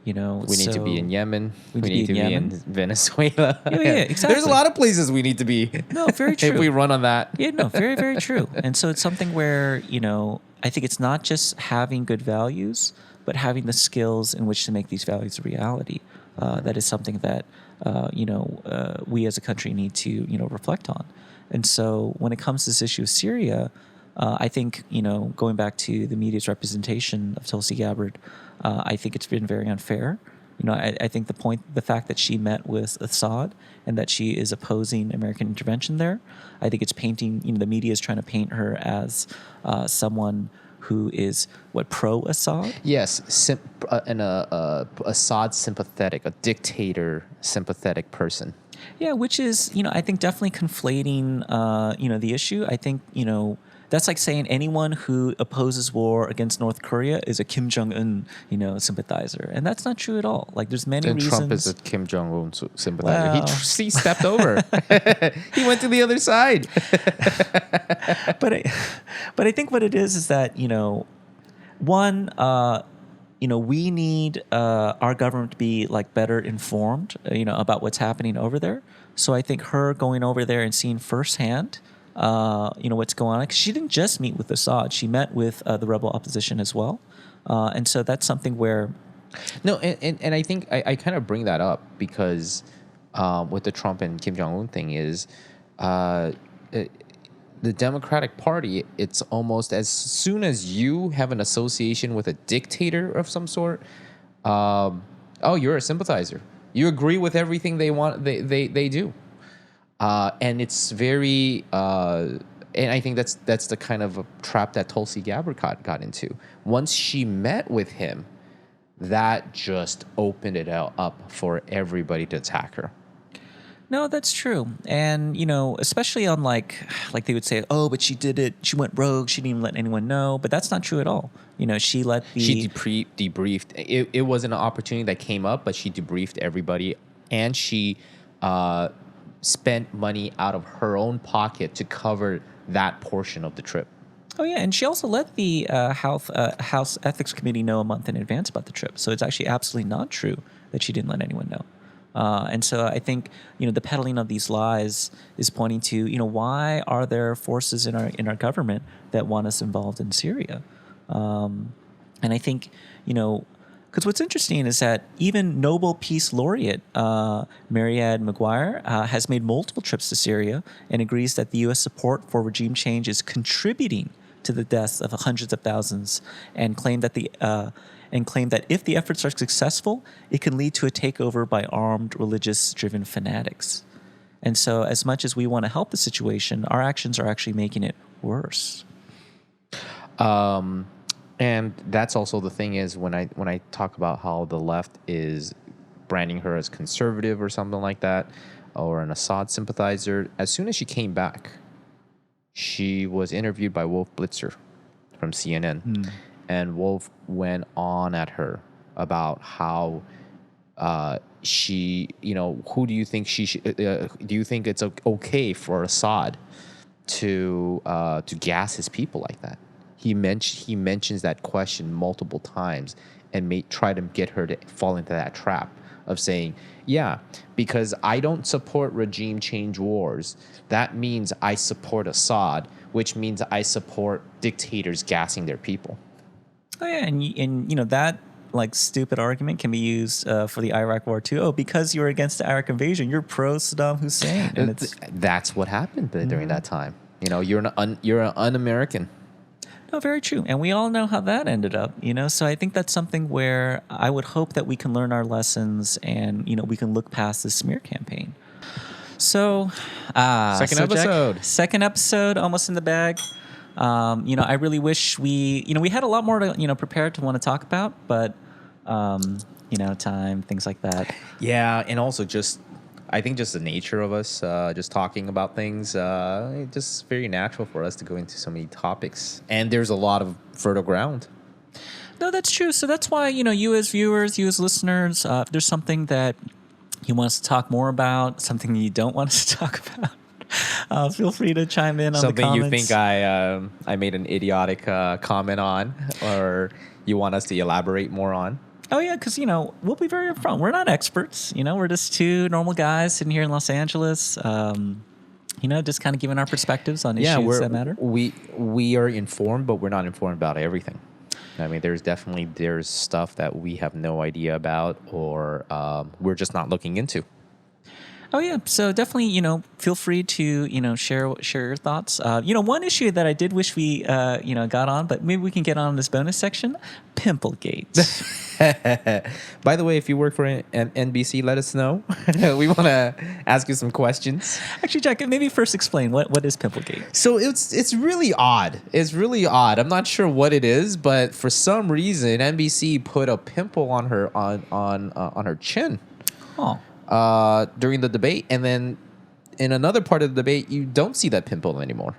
We need to be in Yemen. We need to be in Venezuela. Yeah, exactly. There's a lot of places we need to be. No, very true. If we run on that. Yeah, no, very, very true. And so it's something where, I think it's not just having good values, but having the skills in which to make these values a reality. That is something that, we as a country need to, reflect on. And so when it comes to this issue of Syria, I think, going back to the media's representation of Tulsi Gabbard, I think it's been very unfair. I think the fact that she met with Assad and that she is opposing American intervention there, I think it's painting, the media is trying to paint her as someone who is, pro-Assad? Yes, Assad sympathetic, a dictator sympathetic person. Yeah, which is, I think definitely conflating, the issue. I think, that's like saying anyone who opposes war against North Korea is a Kim Jong-un, sympathizer. And that's not true at all. Like, there's many reasons. Trump is a Kim Jong-un sympathizer. Well, he stepped over. He went to the other side. But I think what it is that, one, we need our government to be like better informed, about what's happening over there. So I think her going over there and seeing firsthand, what's going on, because she didn't just meet with Assad, she met with the rebel opposition as well. And so that's something where. No, and I think I kind of bring that up because with the Trump and Kim Jong-un thing is the Democratic Party, it's almost as soon as you have an association with a dictator of some sort, you're a sympathizer. You agree with everything they want, they do. And it's very, and I think that's the kind of a trap that Tulsi Gabbard got into. Once she met with him, that just opened it up for everybody to attack her. No, that's true. And, especially on like they would say, oh, but she did it. She went rogue. She didn't even let anyone know. But that's not true at all. She let the. She debriefed. It was an opportunity that came up, but she debriefed everybody. And she spent money out of her own pocket to cover that portion of the trip. Oh, yeah. And she also let the House Ethics Committee know a month in advance about the trip. So it's actually absolutely not true that she didn't let anyone know. And so I think, the peddling of these lies is pointing to, why are there forces in our government that want us involved in Syria? And I think, because what's interesting is that even Nobel Peace Laureate Marianne Maguire has made multiple trips to Syria and agrees that the U.S. support for regime change is contributing to the deaths of hundreds of thousands, and claimed that if the efforts are successful, it can lead to a takeover by armed, religious-driven fanatics. And so as much as we want to help the situation, our actions are actually making it worse. And that's also the thing is when I talk about how the left is branding her as conservative or something like that, or an Assad sympathizer, as soon as she came back, she was interviewed by Wolf Blitzer from CNN. And Wolf went on at her about how she, who do you think she should, do you think it's okay for Assad to gas his people like that? He mentions that question multiple times and try to get her to fall into that trap of saying, yeah, because I don't support regime change wars. That means I support Assad, which means I support dictators gassing their people. Oh yeah, and that like stupid argument can be used for the Iraq War too. Oh, because you're against the Iraq invasion, you're pro Saddam Hussein, and that's what happened during that time. You're an un-American. No, very true, and we all know how that ended up. So I think that's something where I would hope that we can learn our lessons, and we can look past the smear campaign. So, second episode, almost in the bag. I really wish we had a lot more to, prepare to want to talk about, but, time, things like that. Yeah. And also I think just the nature of us, just talking about things, it's just very natural for us to go into so many topics, and there's a lot of fertile ground. No, that's true. So that's why, you as viewers, you as listeners, if there's something that you want us to talk more about, something you don't want us to talk about, feel free to chime in on the comments. Something you think I made an idiotic comment on, or you want us to elaborate more on? Oh, yeah, because, we'll be very upfront. We're not experts. We're just two normal guys sitting here in Los Angeles, just kind of giving our perspectives on issues that matter. We are informed, but we're not informed about everything. I mean, there's stuff that we have no idea about, or we're just not looking into. Oh yeah, so definitely, feel free to, share your thoughts. One issue that I did wish we, got on, but maybe we can get on in this bonus section, Pimplegate. By the way, if you work for NBC, let us know. We want to ask you some questions. Actually, Jack, maybe first explain what is Pimplegate. So it's really odd. It's really odd. I'm not sure what it is, but for some reason, NBC put a pimple on her on her chin. Oh. During the debate, and then in another part of the debate, you don't see that pimple anymore.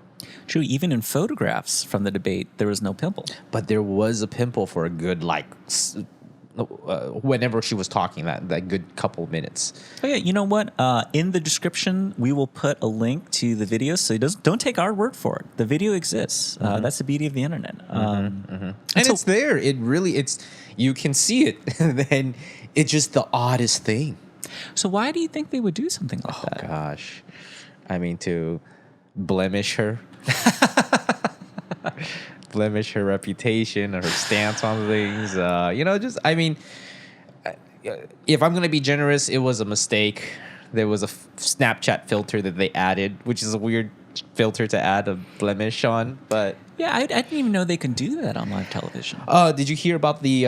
True, even in photographs from the debate, there was no pimple. But there was a pimple for a good, whenever she was talking that good couple minutes. Oh yeah, you know what? In the description, we will put a link to the video, so don't take our word for it. The video exists. That's the beauty of the internet. And it's there. You can see it, and it's just the oddest thing. So why do you think they would do something like that? Oh gosh, I mean, to blemish her. Blemish her reputation or her stance on things. If I'm going to be generous, it was a mistake. There was a Snapchat filter that they added, which is a weird filter to add a blemish on. But yeah, I didn't even know they can do that on live television. Did you hear about the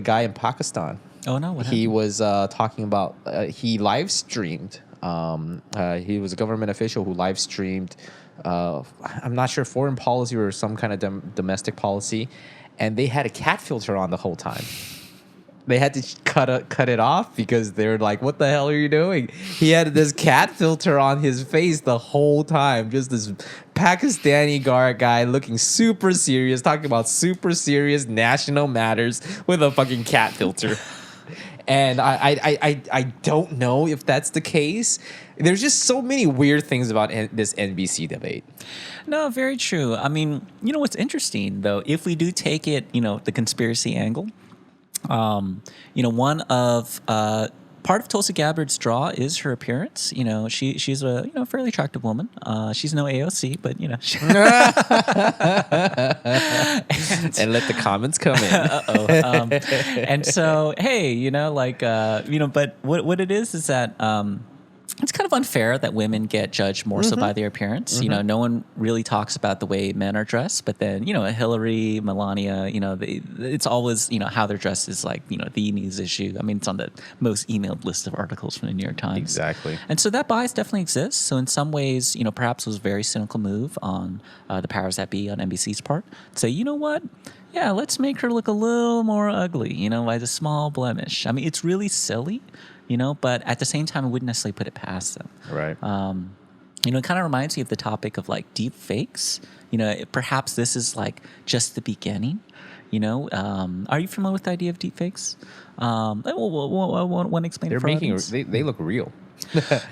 guy in Pakistan? Oh no, what happened? He was talking about he live streamed. He was a government official who live streamed. I'm not sure, foreign policy or some kind of domestic policy, and they had a cat filter on the whole time. They had to cut it off because they were like, "What the hell are you doing?" He had this cat filter on his face the whole time, just this Pakistani guy looking super serious, talking about super serious national matters with a fucking cat filter. And I don't know if that's the case. There's just so many weird things about this NBC debate. No, very true. I mean, you know what's interesting though, if we do take it, the conspiracy angle, one of part of Tulsi Gabbard's draw is her appearance. She's a fairly attractive woman. She's no AOC, but and let the comments come in. And so, hey, but what it is that it's kind of unfair that women get judged more so by their appearance. No one really talks about the way men are dressed, but then, Hillary, Melania, it's always, how they're dressed is like, the news issue. I mean, it's on the most emailed list of articles from the New York Times. Exactly. And so that bias definitely exists. So in some ways, perhaps it was a very cynical move on the powers that be on NBC's part to say, you know what? Yeah, let's make her look a little more ugly, by a small blemish. I mean, it's really silly. But at the same time, I wouldn't necessarily put it past them. Right. It kind of reminds me of the topic of like deep fakes. Perhaps this is like just the beginning. Are you familiar with the idea of deep fakes? Want to explain it for audience? They look real.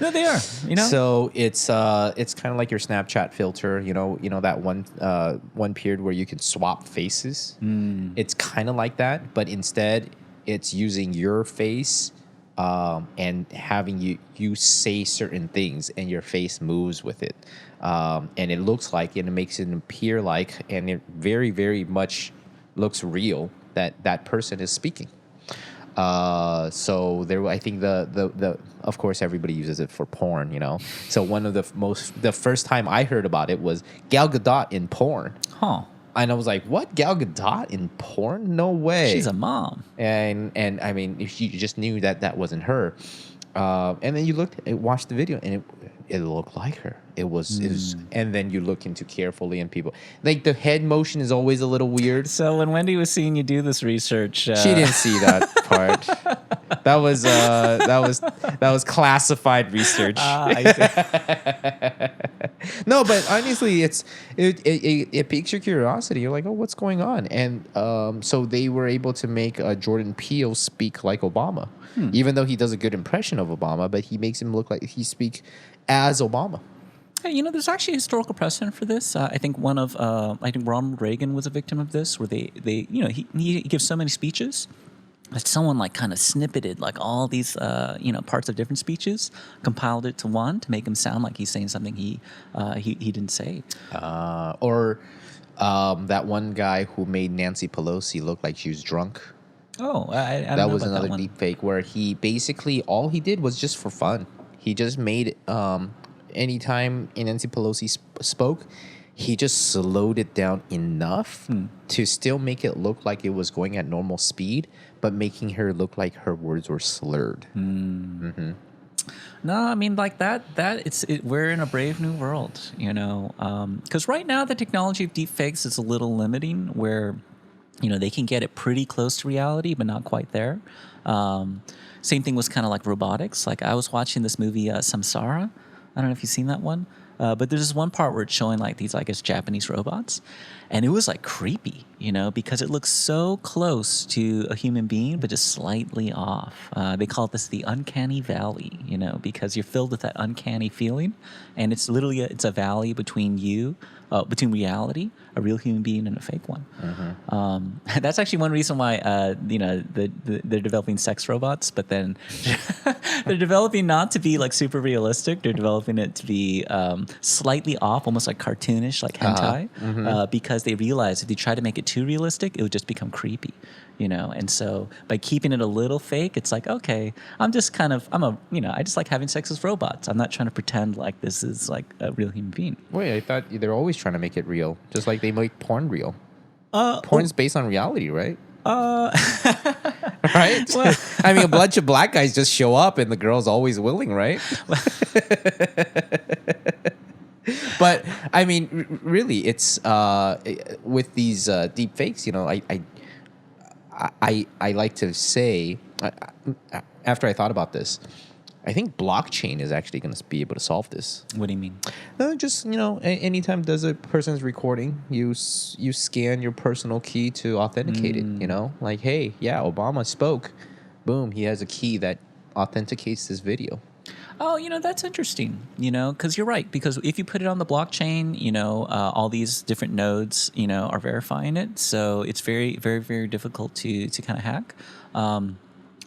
No, they are. So it's kind of like your Snapchat filter. That one period where you can swap faces. It's kind of like that, but instead it's using your face. And having you say certain things and your face moves with it. And it looks like, and it makes it appear like, and it very, very much looks real that person is speaking. So there, I think the of course everybody uses it for porn, So one of the first time I heard about it was Gal Gadot in porn. Huh. And I was like, "What? Gal Gadot in porn? No way!" She's a mom. And I mean, if you just knew that wasn't her, and then you watched the video, and it looked like her. It was, and then you look into carefully, and people like the head motion is always a little weird. So when Wendy was seeing you do this research, she didn't see that part. That was classified research. I see. No, but honestly, it piques your curiosity. You're like, oh, what's going on? And so they were able to make Jordan Peele speak like Obama, even though he does a good impression of Obama, but he makes him look like he speaks as Obama. Hey, there's actually a historical precedent for this. I think Ronald Reagan was a victim of this, where he gives so many speeches that someone like kind of snippeted like all these parts of different speeches, compiled it to one to make him sound like he's saying something he didn't say. Or that one guy who made Nancy Pelosi look like she was drunk. Oh, I don't know that was about another that one. deep fake where he basically all he did was just for fun. He just made anytime Nancy Pelosi spoke, he just slowed it down enough to still make it look like it was going at normal speed, but making her look like her words were slurred. No, I mean like that. We're in a brave new world, because right now the technology of deepfakes is a little limiting, where they can get it pretty close to reality, but not quite there. Same thing was kind of like robotics. Like I was watching this movie Samsara. I don't know if you've seen that one, but there's this one part where it's showing like these, I guess, Japanese robots, and it was like creepy. because it looks so close to a human being, but just slightly off. They call this the uncanny valley, because you're filled with that uncanny feeling, and it's literally it's a valley between between reality, a real human being, and a fake one. That's actually one reason why they're developing sex robots, but then they're developing not to be like super realistic. They're developing it to be slightly off, almost like cartoonish, like hentai, because they realize if you try to make it too realistic, it would just become creepy. And so by keeping it a little fake, it's like, okay, I just like having sex with robots. I'm not trying to pretend like this is like a real human being. Wait, I thought they're always trying to make it real, just like they make porn real. Porn's based on reality, right? Right? Well, I mean, a bunch of black guys just show up and the girl's always willing, right? But I mean, really, it's with these deep fakes, I like to say, after I thought about this, I think blockchain is actually going to be able to solve this. What do you mean? Just, anytime there's a person's recording, you scan your personal key to authenticate it, like, hey, yeah, Obama spoke. Boom, he has a key that authenticates this video. Oh, that's interesting, because you're right. Because if you put it on the blockchain, all these different nodes, are verifying it. So it's very, very, very difficult to kind of hack.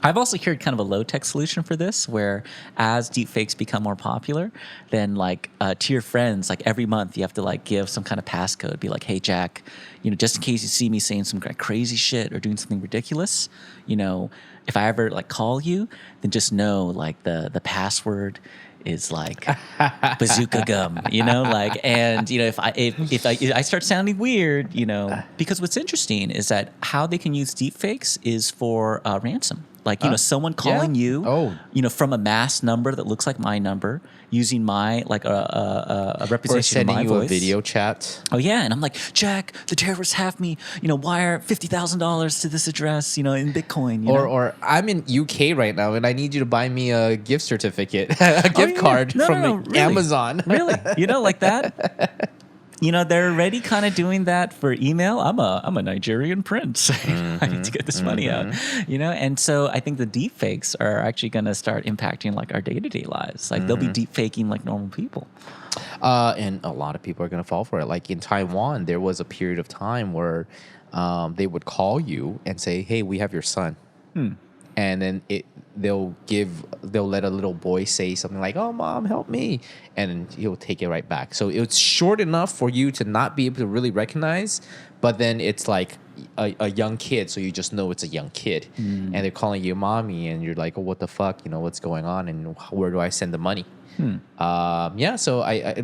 I've also heard kind of a low-tech solution for this, where as deepfakes become more popular, then to your friends, every month you have to give some kind of passcode, be like, hey, Jack, just in case you see me saying some crazy shit or doing something ridiculous, if I ever call you, then just know the password is bazooka gum, and if I start sounding weird, because what's interesting is that how they can use deepfakes is for ransom. Someone calling you, from a masked number that looks like my number, using my a representation of my voice. Or sending you a video chat. Oh yeah, and I'm like, Jack, the terrorists have me. Wire $50,000 to this address. In Bitcoin. Or I'm in UK right now, and I need you to buy me a gift certificate, a gift card from really. Amazon. Really, like that. They're already kind of doing that for email. I'm a Nigerian prince. I need to get this money out. And so I think the deep fakes are actually going to start impacting our day-to-day lives. They'll be deep faking like normal people. And a lot of people are going to fall for it. Like in Taiwan, there was a period of time where they would call you and say, hey, we have your son. And then they'll let a little boy say something like, oh, mom, help me. And he'll take it right back. So it's short enough for you to not be able to really recognize, but then it's like a young kid, so you just know it's a young kid. And they're calling you mommy, and you're like, oh, what the fuck? What's going on? And where do I send the money? So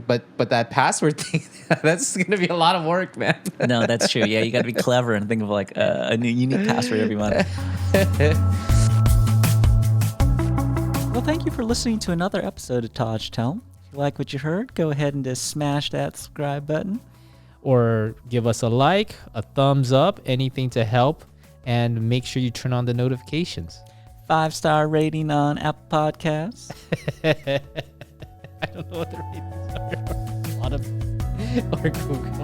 but that password thing, that's going to be a lot of work, man. No, that's true. Yeah, you got to be clever and think of a new unique password every month. Well, thank you for listening to another episode of Taj Tell. If you like what you heard, go ahead and just smash that subscribe button. Or give us a like, a thumbs up, anything to help, and make sure you turn on the notifications. 5-star rating on Apple Podcasts. I don't know what the ratings are. A lot of or Google.